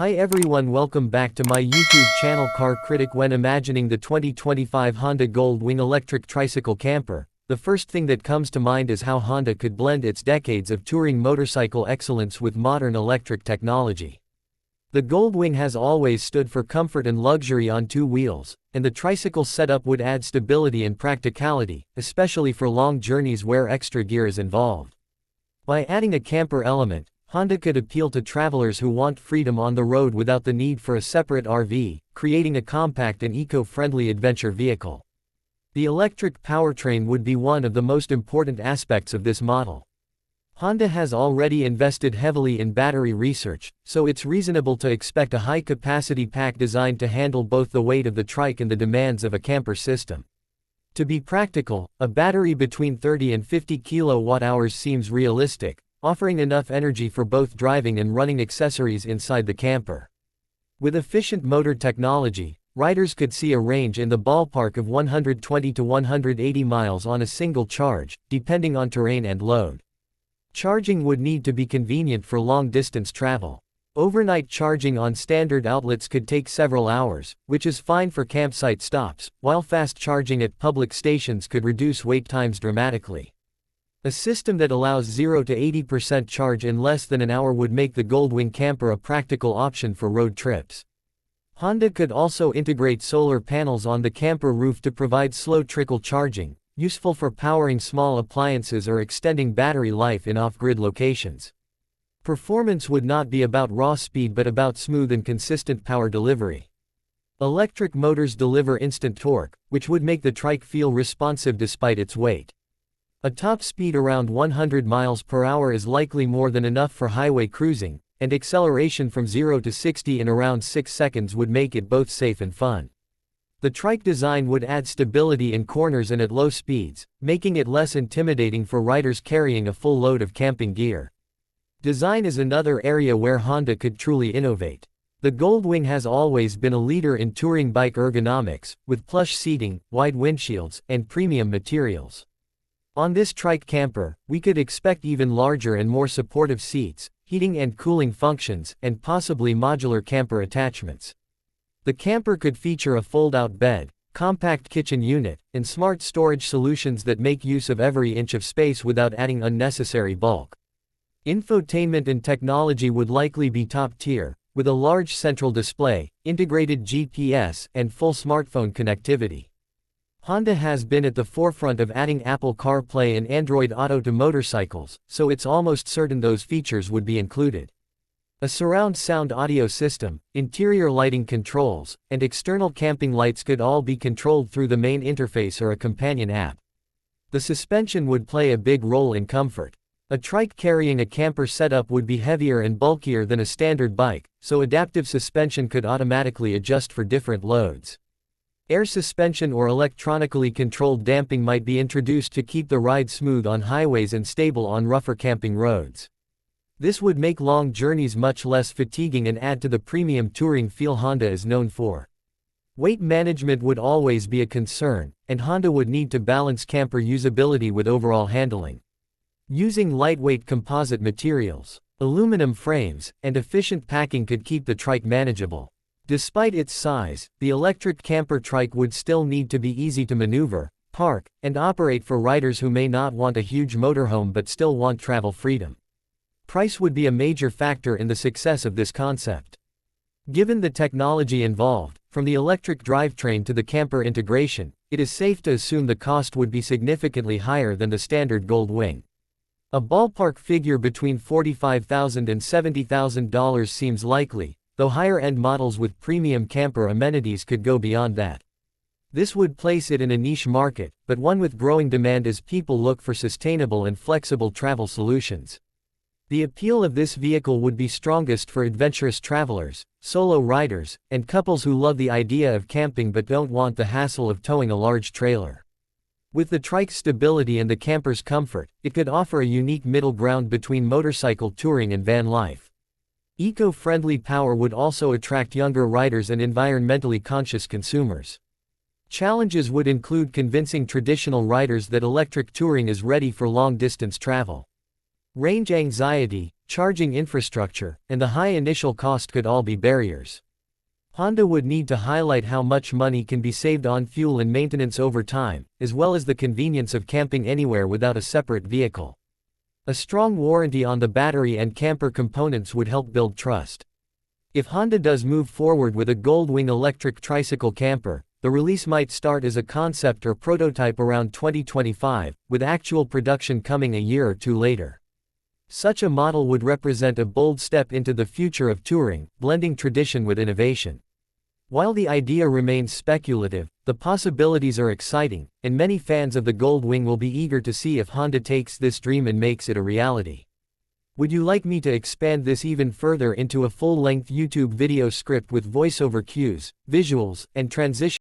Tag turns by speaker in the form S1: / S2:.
S1: Hi everyone, welcome back to my YouTube channel Car Critic. When imagining the 2025 Honda Goldwing electric tricycle camper, the first thing that comes to mind is how Honda could blend its decades of touring motorcycle excellence with modern electric technology. The Goldwing has always stood for comfort and luxury on two wheels, and the tricycle setup would add stability and practicality, especially for long journeys where extra gear is involved. By adding a camper element, Honda could appeal to travelers who want freedom on the road without the need for a separate RV, creating a compact and eco-friendly adventure vehicle. The electric powertrain would be one of the most important aspects of this model. Honda has already invested heavily in battery research, so it's reasonable to expect a high-capacity pack designed to handle both the weight of the trike and the demands of a camper system. To be practical, a battery between 30 and 50 kWh seems realistic, offering enough energy for both driving and running accessories inside the camper. With efficient motor technology, riders could see a range in the ballpark of 120 to 180 miles on a single charge, depending on terrain and load. Charging would need to be convenient for long-distance travel. Overnight charging on standard outlets could take several hours, which is fine for campsite stops, while fast charging at public stations could reduce wait times dramatically. A system that allows 0 to 80% charge in less than an hour would make the Goldwing camper a practical option for road trips. Honda could also integrate solar panels on the camper roof to provide slow trickle charging, useful for powering small appliances or extending battery life in off-grid locations. Performance would not be about raw speed but about smooth and consistent power delivery. Electric motors deliver instant torque, which would make the trike feel responsive despite its weight. A top speed around 100 miles per hour is likely more than enough for highway cruising, and acceleration from 0 to 60 in around 6 seconds would make it both safe and fun. The trike design would add stability in corners and at low speeds, making it less intimidating for riders carrying a full load of camping gear. Design is another area where Honda could truly innovate. The Goldwing has always been a leader in touring bike ergonomics, with plush seating, wide windshields, and premium materials. On this trike camper, we could expect even larger and more supportive seats, heating and cooling functions, and possibly modular camper attachments. The camper could feature a fold-out bed, compact kitchen unit, and smart storage solutions that make use of every inch of space without adding unnecessary bulk. Infotainment and technology would likely be top-tier, with a large central display, integrated GPS, and full smartphone connectivity. Honda has been at the forefront of adding Apple CarPlay and Android Auto to motorcycles, so it's almost certain those features would be included. A surround sound audio system, interior lighting controls, and external camping lights could all be controlled through the main interface or a companion app. The suspension would play a big role in comfort. A trike carrying a camper setup would be heavier and bulkier than a standard bike, so adaptive suspension could automatically adjust for different loads. Air suspension or electronically controlled damping might be introduced to keep the ride smooth on highways and stable on rougher camping roads. This would make long journeys much less fatiguing and add to the premium touring feel Honda is known for. Weight management would always be a concern, and Honda would need to balance camper usability with overall handling. Using lightweight composite materials, aluminum frames, and efficient packing could keep the trike manageable. Despite its size, the electric camper trike would still need to be easy to maneuver, park, and operate for riders who may not want a huge motorhome but still want travel freedom. Price would be a major factor in the success of this concept. Given the technology involved, from the electric drivetrain to the camper integration, it is safe to assume the cost would be significantly higher than the standard Goldwing. A ballpark figure between $45,000 and $70,000 seems likely, though higher-end models with premium camper amenities could go beyond that. This would place it in a niche market, but one with growing demand as people look for sustainable and flexible travel solutions. The appeal of this vehicle would be strongest for adventurous travelers, solo riders, and couples who love the idea of camping but don't want the hassle of towing a large trailer. With the trike's stability and the camper's comfort, it could offer a unique middle ground between motorcycle touring and van life. Eco-friendly power would also attract younger riders and environmentally conscious consumers. Challenges would include convincing traditional riders that electric touring is ready for long-distance travel. Range anxiety, charging infrastructure, and the high initial cost could all be barriers. Honda would need to highlight how much money can be saved on fuel and maintenance over time, as well as the convenience of camping anywhere without a separate vehicle. A strong warranty on the battery and camper components would help build trust. If Honda does move forward with a Goldwing electric tricycle camper, the release might start as a concept or prototype around 2025, with actual production coming a year or two later. Such a model would represent a bold step into the future of touring, blending tradition with innovation. While the idea remains speculative, the possibilities are exciting, and many fans of the Goldwing will be eager to see if Honda takes this dream and makes it a reality. Would you like me to expand this even further into a full-length YouTube video script with voiceover cues, visuals, and transitions?